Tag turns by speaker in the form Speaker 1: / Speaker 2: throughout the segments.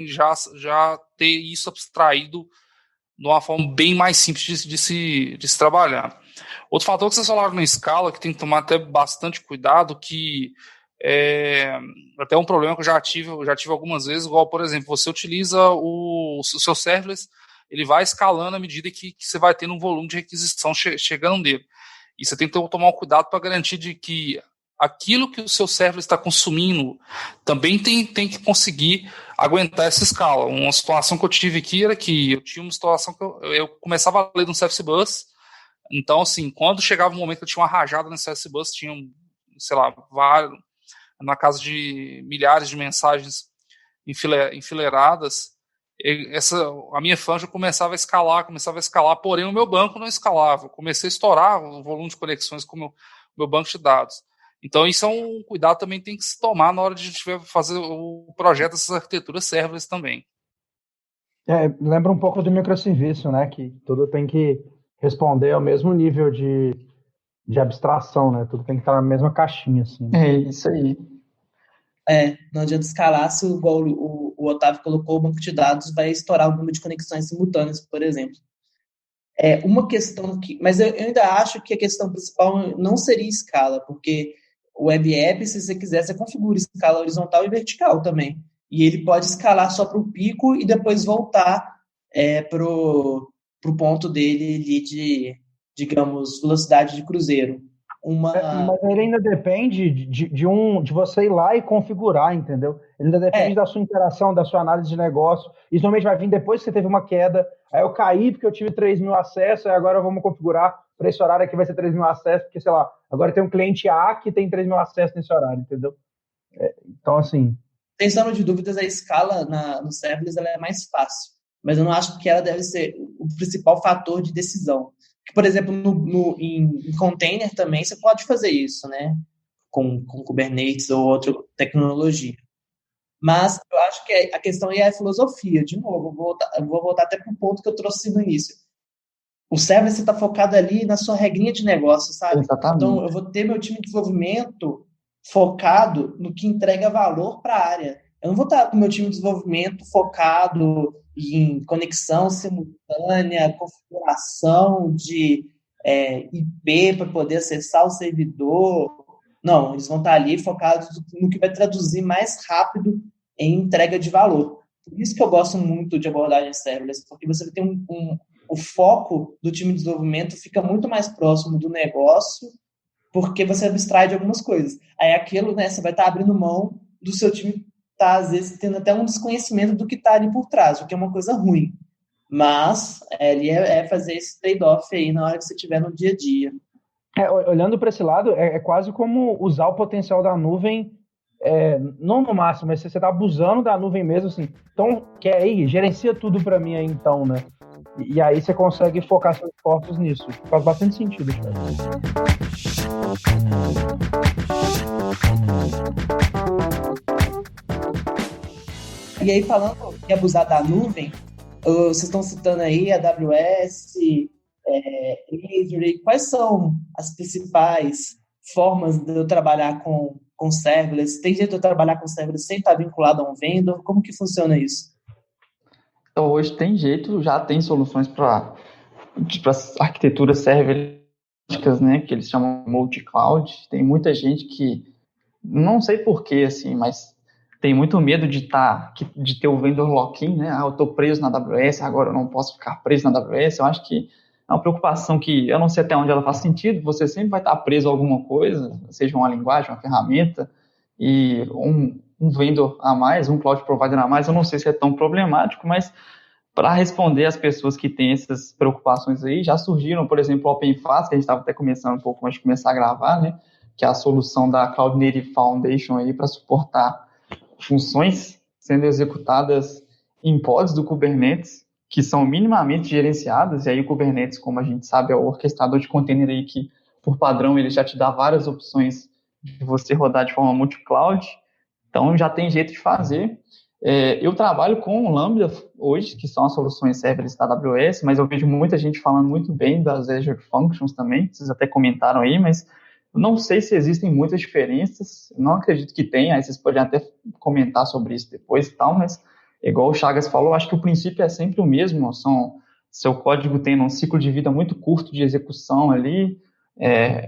Speaker 1: já ter isso abstraído de uma forma bem mais simples de se trabalhar. Outro fator que vocês falaram na escala, que tem que tomar até bastante cuidado, que é até um problema que eu já tive algumas vezes, igual, por exemplo, você utiliza o seu serverless, ele vai escalando à medida que você vai tendo um volume de requisição chegando nele. E você tem que tomar um cuidado para garantir de que aquilo que o seu serverless está consumindo também tem que conseguir aguentar essa escala. Uma situação que eu tive aqui era que eu tinha uma situação que eu começava a ler no CFC Bus. Então, assim, quando chegava um momento que eu tinha uma rajada no CFC Bus, tinha, sei lá, na casa de milhares de mensagens enfileiradas, a minha fanja começava a escalar, porém o meu banco não escalava. Eu comecei a estourar o volume de conexões com o meu banco de dados. Então, isso é um cuidado também que tem que se tomar na hora de a gente fazer o projeto dessas arquiteturas serverless também.
Speaker 2: Lembra um pouco do microserviço, né? Que tudo tem que responder ao mesmo nível de abstração, né? Tudo tem que estar na mesma caixinha, assim.
Speaker 3: É isso aí.
Speaker 4: Não adianta escalar se igual o Otávio colocou, o banco de dados vai estourar o número de conexões simultâneas, por exemplo. Uma questão mas eu ainda acho que a questão principal não seria escala, porque o Web App, se você quiser, você configura escala horizontal e vertical também. E ele pode escalar só para o pico e depois voltar para o ponto dele ali de, digamos, velocidade de cruzeiro.
Speaker 2: Mas ele ainda depende de você ir lá e configurar, entendeu? Ele ainda depende da sua interação, da sua análise de negócio. Isso normalmente vai vir depois que você teve uma queda. Aí eu caí porque eu tive 3.000 acessos, aí agora vamos configurar para esse horário aqui vai ser 3.000 acessos, porque, sei lá, agora tem um cliente A que tem 3.000 acessos nesse horário, entendeu? Então, assim...
Speaker 4: Sem sombra de dúvidas, a escala no serverless ela é mais fácil, mas eu não acho que ela deve ser o principal fator de decisão. Por exemplo, em container também você pode fazer isso, né? Com Kubernetes ou outra tecnologia. Mas eu acho que a questão é a filosofia. De novo, eu vou voltar até para o ponto que eu trouxe no início. O serverless está focado ali na sua regrinha de negócio, sabe?
Speaker 3: Exatamente.
Speaker 4: Então, eu vou ter meu time de desenvolvimento focado no que entrega valor para a área. Eu não vou estar com meu time de desenvolvimento focado em conexão simultânea, configuração de IP para poder acessar o servidor. Não, eles vão estar ali focados no que vai traduzir mais rápido em entrega de valor. Por isso que eu gosto muito de abordagem serverless, porque você tem o foco do time de desenvolvimento fica muito mais próximo do negócio, porque você abstrai de algumas coisas. Aí aquilo, né, você vai estar abrindo mão do seu time tá, às vezes, tendo até um desconhecimento do que está ali por trás, o que é uma coisa ruim. Mas ele fazer esse trade-off aí na hora que você estiver no dia a dia.
Speaker 2: Olhando para esse lado, é quase como usar o potencial da nuvem, não no máximo, mas você está abusando da nuvem mesmo, assim. Então, quer aí, gerencia tudo para mim aí, então, né? E aí você consegue focar seus esforços nisso. Faz bastante sentido, cara.
Speaker 4: E aí, falando em abusar da nuvem, vocês estão citando aí a AWS, Azure, quais são as principais formas de eu trabalhar com serverless? Tem jeito de eu trabalhar com serverless sem estar vinculado a um vendor? Como que funciona isso?
Speaker 3: Então, hoje tem jeito, já tem soluções para arquiteturas serverless, né, que eles chamam multi-cloud. Tem muita gente que, não sei porquê, assim, mas tem muito medo de ter o vendor lock-in, né? Eu estou preso na AWS, agora eu não posso ficar preso na AWS. Eu acho que é uma preocupação que eu não sei até onde ela faz sentido. Você sempre vai estar preso a alguma coisa, seja uma linguagem, uma ferramenta, e um vendor a mais, um cloud provider a mais, eu não sei se é tão problemático, mas para responder às pessoas que têm essas preocupações aí, já surgiram, por exemplo, o OpenFaaS, que a gente estava até começando um pouco antes de começar a gravar, né? Que é a solução da Cloud Native Foundation aí para suportar funções sendo executadas em pods do Kubernetes, que são minimamente gerenciadas, e aí o Kubernetes, como a gente sabe, é o orquestrador de container aí que, por padrão, ele já te dá várias opções de você rodar de forma multi-cloud, então já tem jeito de fazer. Eu trabalho com o Lambda hoje, que são as soluções serverless da AWS, mas eu vejo muita gente falando muito bem das Azure Functions também, vocês até comentaram aí, mas não sei se existem muitas diferenças, não acredito que tenha, aí vocês podem até comentar sobre isso depois e tal, mas igual o Chagas falou, acho que o princípio é sempre o mesmo, seu código tem um ciclo de vida muito curto de execução ali,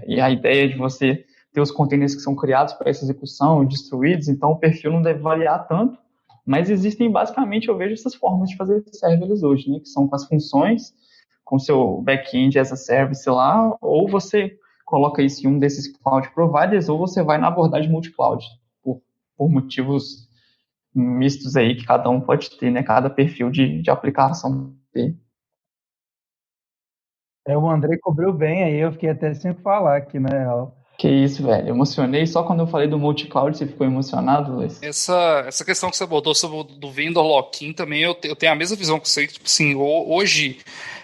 Speaker 3: e a ideia de você ter os containers que são criados para essa execução, destruídos, então o perfil não deve variar tanto, mas existem basicamente, eu vejo essas formas de fazer serverless hoje, né, que são com as funções, com seu back-end as a service lá, ou você coloca isso em um desses cloud providers, ou você vai na abordagem multi-cloud, por motivos mistos aí que cada um pode ter, né, cada perfil de aplicação ter.
Speaker 2: O André cobriu bem aí, eu fiquei até sem falar aqui, né?
Speaker 3: Que isso, velho. Emocionei. Só quando eu falei do multi-cloud, você ficou emocionado, Luiz?
Speaker 1: Essa questão que você abordou sobre do vendor lock-in também, eu tenho a mesma visão que você. Tipo assim, hoje,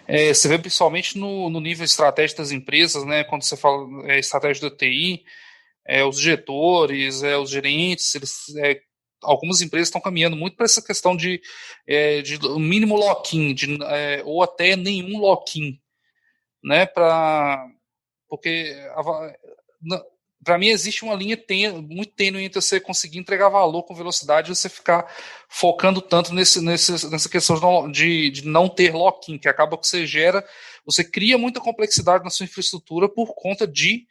Speaker 1: você vê principalmente no nível estratégico das empresas, né? Quando você fala estratégia do TI, os diretores, os gerentes, algumas empresas estão caminhando muito para essa questão de mínimo lock-in, ou até nenhum lock-in, né? Porque para mim existe uma linha muito tênue entre você conseguir entregar valor com velocidade e você ficar focando tanto nessa questão de não ter lock-in, que acaba que você cria muita complexidade na sua infraestrutura por conta de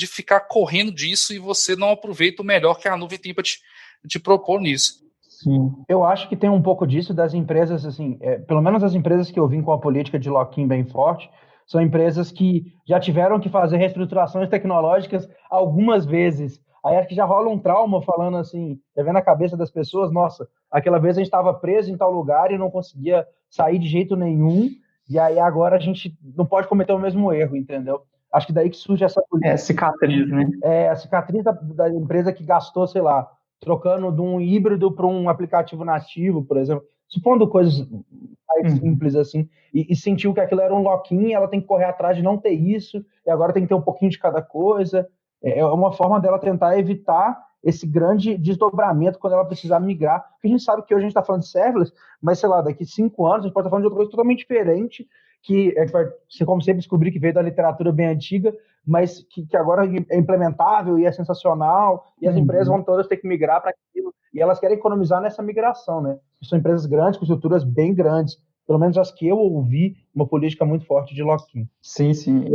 Speaker 1: ficar correndo disso e você não aproveita o melhor que a nuvem tem para te propor nisso.
Speaker 2: Sim. Eu acho que tem um pouco disso das empresas, assim, pelo menos as empresas que eu vim com a política de lock-in bem forte, são empresas que já tiveram que fazer reestruturações tecnológicas algumas vezes. Aí acho que já rola um trauma falando assim, já vendo a cabeça das pessoas, nossa, aquela vez a gente estava preso em tal lugar e não conseguia sair de jeito nenhum, e aí agora a gente não pode cometer o mesmo erro, entendeu? Acho que daí que surge essa política.
Speaker 3: Cicatriz, né?
Speaker 2: A cicatriz da empresa que gastou, sei lá, trocando de um híbrido para um aplicativo nativo, por exemplo, supondo coisas mais simples assim, e sentiu que aquilo era um lock-in, ela tem que correr atrás de não ter isso, e agora tem que ter um pouquinho de cada coisa. É uma forma dela tentar evitar esse grande desdobramento quando ela precisar migrar, porque a gente sabe que hoje a gente está falando de serverless, mas sei lá, daqui 5 anos a gente pode estar falando de outra coisa totalmente diferente, que a gente vai, como sempre, descobrir que veio da literatura bem antiga, mas que agora é implementável e é sensacional, e as empresas vão todas ter que migrar para aquilo, e elas querem economizar nessa migração, né? São empresas grandes, com estruturas bem grandes, pelo menos as que eu ouvi, uma política muito forte de lock-in.
Speaker 3: Sim, sim.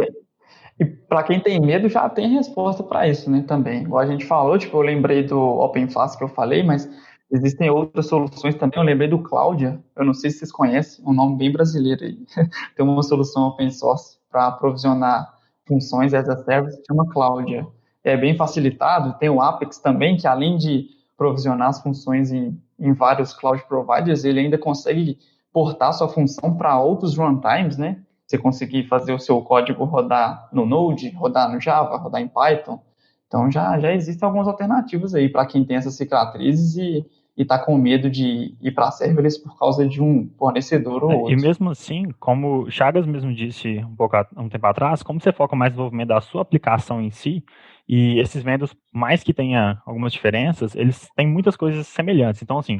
Speaker 3: E para quem tem medo, já tem resposta para isso, né, também. Igual a gente falou, tipo, eu lembrei do OpenFaaS que eu falei, mas existem outras soluções também. Eu lembrei do Cláudia, eu não sei se vocês conhecem, um nome bem brasileiro aí. Tem uma solução open source para provisionar funções as a service, chama Cláudia. É bem facilitado. Tem o Apex também, que além de provisionar as funções em vários cloud providers, ele ainda consegue portar sua função para outros runtimes, né? Você conseguir fazer o seu código rodar no Node, rodar no Java, rodar em Python. Então já existem algumas alternativas aí para quem tem essas cicatrizes e está com medo de ir para serverless por causa de um fornecedor ou outro.
Speaker 5: E mesmo assim, como o Chagas mesmo disse um tempo atrás, como você foca mais no desenvolvimento da sua aplicação em si, e esses vendors, mais que tenha algumas diferenças, eles têm muitas coisas semelhantes. Então, assim,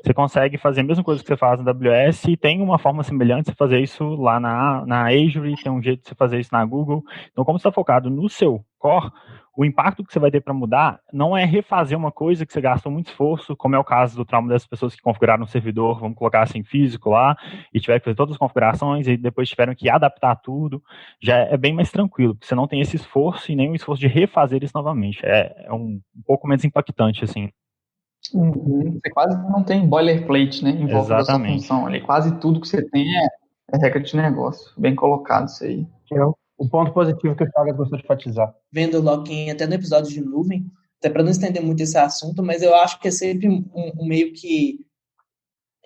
Speaker 5: você consegue fazer a mesma coisa que você faz na AWS e tem uma forma semelhante de você fazer isso lá na Azure, tem um jeito de você fazer isso na Google. Então, como você está focado no seu core, o impacto que você vai ter para mudar não é refazer uma coisa que você gastou muito esforço, como é o caso do trauma dessas pessoas que configuraram um servidor, vamos colocar assim, físico lá, e tiveram que fazer todas as configurações, e depois tiveram que adaptar tudo. Já é bem mais tranquilo, porque você não tem esse esforço e nem o esforço de refazer isso novamente. É um pouco menos impactante, assim.
Speaker 3: Você quase não tem boilerplate, né, em volta da sua função ali. Quase tudo que você tem é regra de negócio. Bem colocado isso aí.
Speaker 2: O ponto positivo que o Chagas gostou de enfatizar.
Speaker 4: Vendo o lock-in até no episódio de nuvem, até para não estender muito esse assunto, mas eu acho que é sempre um meio que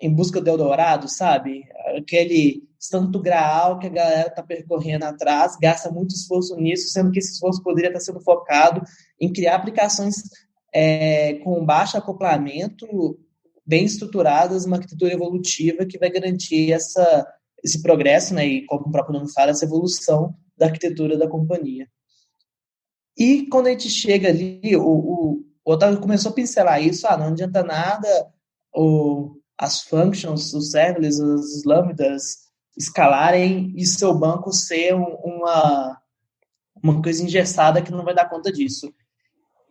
Speaker 4: em busca do Eldorado, sabe? Aquele santo graal que a galera está percorrendo atrás, gasta muito esforço nisso, sendo que esse esforço poderia estar sendo focado em criar aplicações com baixo acoplamento, bem estruturadas, uma arquitetura evolutiva que vai garantir esse progresso, né, e como o próprio nome fala, essa evolução da arquitetura da companhia. E quando a gente chega ali, o Otávio começou a pincelar isso, não adianta nada as functions, os serverless, as lambdas escalarem e seu banco ser uma coisa engessada que não vai dar conta disso.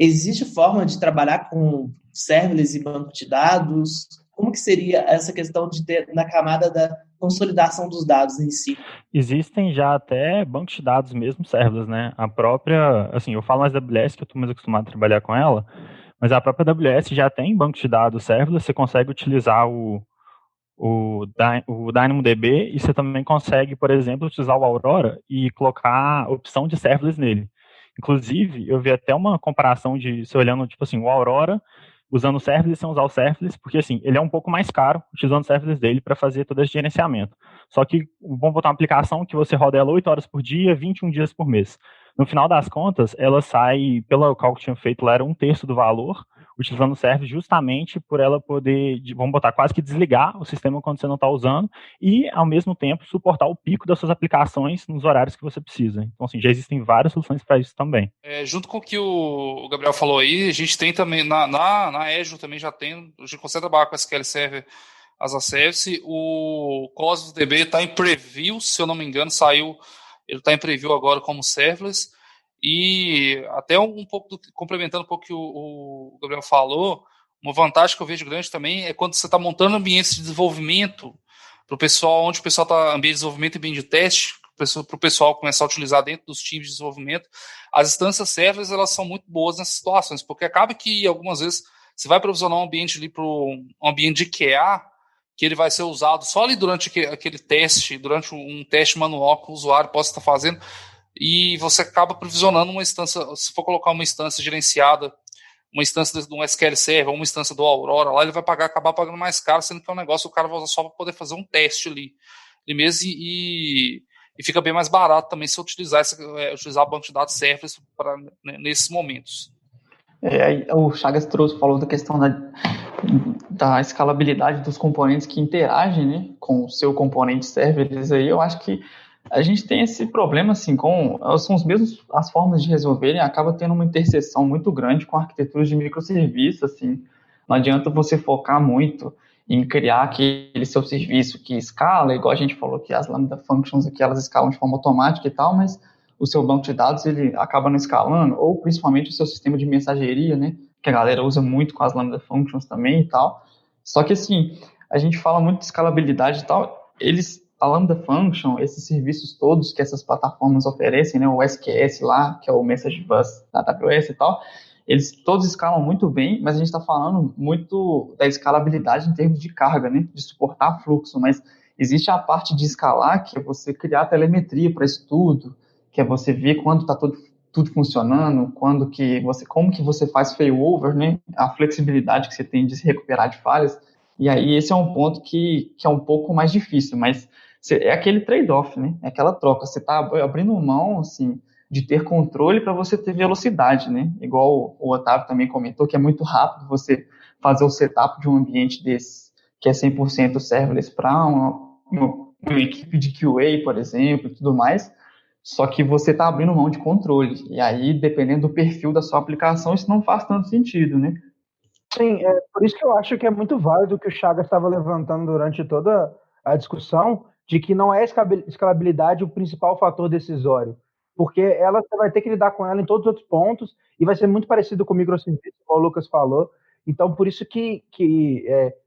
Speaker 4: Existe forma de trabalhar com serverless e banco de dados? Como que seria essa questão de ter na camada da consolidação dos dados em si?
Speaker 5: Existem já até bancos de dados mesmo serverless, né? A própria, assim, eu falo mais da AWS, que eu estou mais acostumado a trabalhar com ela, mas a própria AWS já tem banco de dados serverless, você consegue utilizar o DynamoDB e você também consegue, por exemplo, utilizar o Aurora e colocar a opção de serverless nele. Inclusive, eu vi até uma comparação de, você olhando, tipo assim, o Aurora usando o serverless sem usar o serverless, porque assim, ele é um pouco mais caro utilizando o serverless dele para fazer todo esse gerenciamento. Só que vamos botar uma aplicação que você roda ela 8 horas por dia, 21 dias por mês. No final das contas, ela sai, pelo cálculo que tinha feito lá, era 1/3 do valor, utilizando o serverless justamente por ela poder, vamos botar, quase que desligar o sistema quando você não está usando e, ao mesmo tempo, suportar o pico das suas aplicações nos horários que você precisa. Então, assim, já existem várias soluções para isso também.
Speaker 1: Junto com o que o Gabriel falou aí, a gente tem também, na Azure também já tem, a gente consegue trabalhar com SQL Server as a Service. O Cosmos DB está em preview, se eu não me engano, saiu, ele está em preview agora como serverless. E até um pouco, complementando um pouco o que o Gabriel falou, uma vantagem que eu vejo grande também é quando você está montando ambientes de desenvolvimento para o pessoal, onde o pessoal está ambiente de desenvolvimento e ambiente de teste, para o pessoal começar a utilizar dentro dos times de desenvolvimento. As instâncias serverless, elas são muito boas nessas situações, porque acaba que algumas vezes você vai provisionar um ambiente ali para um ambiente de QA, que ele vai ser usado só ali durante aquele teste, durante um teste manual que o usuário possa estar fazendo, e você acaba provisionando uma instância, se for colocar uma instância gerenciada, uma instância de um SQL Server, uma instância do Aurora, lá ele vai acabar pagando mais caro, sendo que é um negócio que o cara vai usar só para poder fazer um teste ali mesmo, e fica bem mais barato também se utilizar o banco de dados serverless nesses momentos.
Speaker 3: O Chagas falou da questão da escalabilidade dos componentes que interagem, né, com o seu componente serverless. Aí eu acho que a gente tem esse problema, assim, são as formas de resolverem, acaba tendo uma interseção muito grande com arquiteturas de microserviços, assim. Não adianta você focar muito em criar aquele seu serviço que escala, igual a gente falou que as Lambda Functions aqui, elas escalam de forma automática e tal, mas o seu banco de dados, ele acaba não escalando, ou principalmente o seu sistema de mensageria, né, que a galera usa muito com as Lambda Functions também e tal. Só que, assim, a gente fala muito de escalabilidade e tal, a Lambda Function, esses serviços todos que essas plataformas oferecem, né, o SQS lá, que é o Message Bus da AWS e tal, eles todos escalam muito bem, mas a gente está falando muito da escalabilidade em termos de carga, né, de suportar fluxo, mas existe a parte de escalar, que é você criar telemetria para isso tudo, que é você ver quando está tudo funcionando, como que você faz failover, né, a flexibilidade que você tem de se recuperar de falhas. E aí esse é um ponto que é um pouco mais difícil, mas é aquele trade-off, né? É aquela troca. Você está abrindo mão, assim, de ter controle para você ter velocidade, né? Igual o Otávio também comentou, que é muito rápido você fazer o setup de um ambiente desse, que é 100% serverless para uma equipe de QA, por exemplo, e tudo mais. Só que você está abrindo mão de controle. E aí, dependendo do perfil da sua aplicação, isso não faz tanto sentido, né?
Speaker 2: Sim, por isso que eu acho que é muito válido o que o Chagas estava levantando durante toda a discussão, de que não é escalabilidade o principal fator decisório, porque você vai ter que lidar com ela em todos os outros pontos, e vai ser muito parecido com o microserviço, como o Lucas falou. Então, por isso que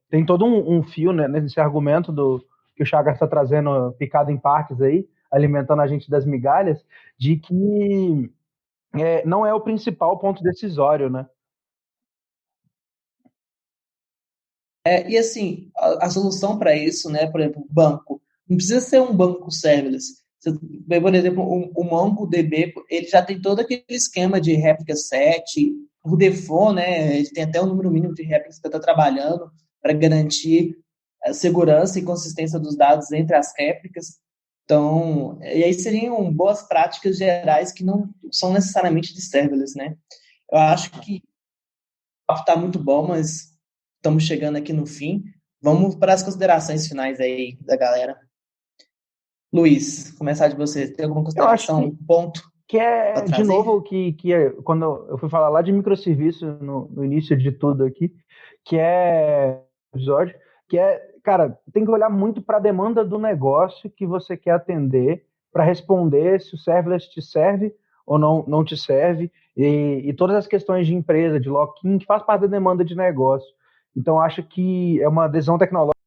Speaker 2: tem todo um fio, né, nesse argumento que o Chagas está trazendo, picado em partes aí, alimentando a gente das migalhas, de que não é o principal ponto decisório, né?
Speaker 4: E assim, a solução para isso, né, por exemplo, banco, não precisa ser um banco serverless. Você vê, por exemplo, o MongoDB, ele já tem todo aquele esquema de réplica set, o default, né, ele tem até um número mínimo de réplicas que está trabalhando para garantir a segurança e consistência dos dados entre as réplicas. Então, e aí seriam boas práticas gerais que não são necessariamente de serverless, né? Eu acho que o papo está muito bom, mas estamos chegando aqui no fim. Vamos para as considerações finais aí da galera. Luiz, começar de você. Tem alguma consideração, um ponto?
Speaker 2: Que de novo, quando eu fui falar lá de microserviço no início de tudo aqui, que é episódio, cara, tem que olhar muito para a demanda do negócio que você quer atender para responder se o serverless te serve ou não te serve, e todas as questões de empresa, de lock-in, que faz parte da demanda de negócio. Então, acho que é uma adesão tecnológica